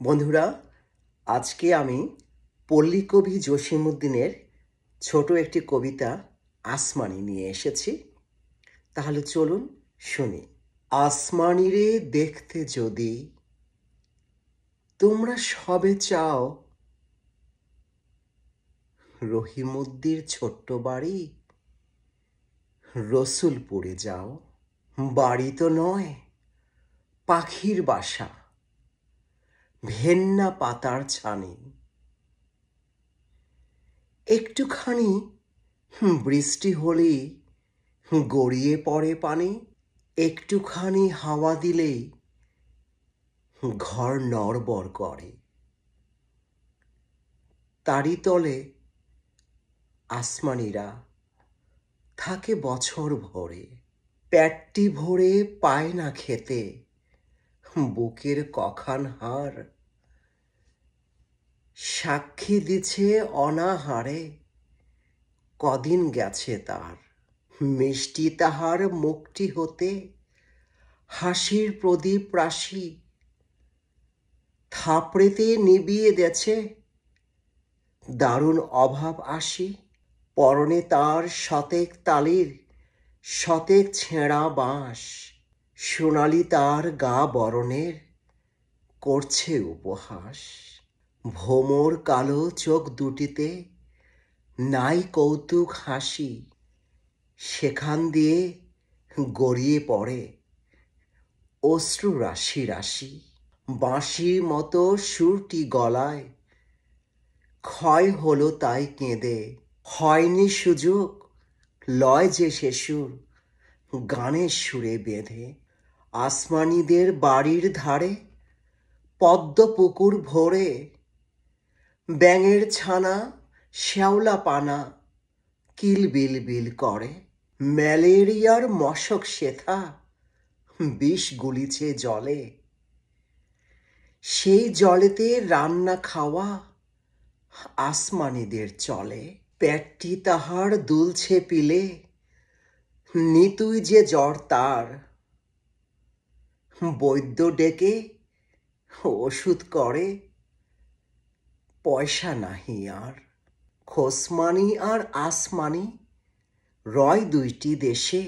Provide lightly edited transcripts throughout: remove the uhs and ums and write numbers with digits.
বন্ধুরা, আজকে আমি পল্লীকবি জসীমউদ্দিনের ছোট একটি কবিতা আসমানি নিয়ে এসেছি। তাহলে চলুন শুনি। আসমানিরে দেখতে যদি তোমরা সবে চাও, রহিমউদ্দির ছোট্ট বাড়ি রসুলপুরে যাও। বাড়ি তো নয়, পাখির বাসা, ভেন্না পাতার ছানি। একটুখানি বৃষ্টি হলেই গড়িয়ে পড়ে পানি। একটুখানি হাওয়া দিলেই ঘর নড়বড় করে। তারই তলে আসমানিরা থাকে বছর ভরে। পেটটি ভরে পায় না খেতে, বুকের কখান হাড় সাক্ষী দিছে অনাহারে কদিন গেছে তার। মিষ্টি তাহার মুখটি হতে হাসির প্রদীপ রাশি থাপড়েতে নিবিয়ে দেছে দারুণ অভাব আসি। পরনে তার শতেক তালির শতেক ছেঁড়া বাঁশ, সোনালি তার গা বরণের করছে উপহাস। ভোমর কালো চোখ দুটিতে নাই কৌতুক হাসি, সেখান দিয়ে গড়িয়ে পড়ে অশ্রু রাশি রাশি। বাঁশির মতো সুরটি গলায় ক্ষয় হলো তাই কেঁদে। হয়নি সুযোগ, লয় যে সে সুর গানের সুরে বেঁধে। আসমানিদের বাড়ির ধারে পদ্ম পুকুর ভরে ব্যাঙের ছানা শ্যাওলা পানা কিলবিল বিল করে। ম্যালেরিয়ার মশক শেথা বিষ গুলিছে জলে, সেই জলেতে রান্না খাওয়া আসমানিদের চলে। পেটটি তাহার দুলছে পিলে, নিতুই যে জ্বর তার, বৈদ্য ডেকে ওষুধ করে পয়সা নাহি আর। খোসমানি আর আসমানি রয় দুইটি দেশে,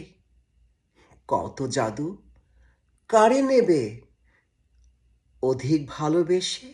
কত জাদু কারে নেবে অধিক ভালোবেসে।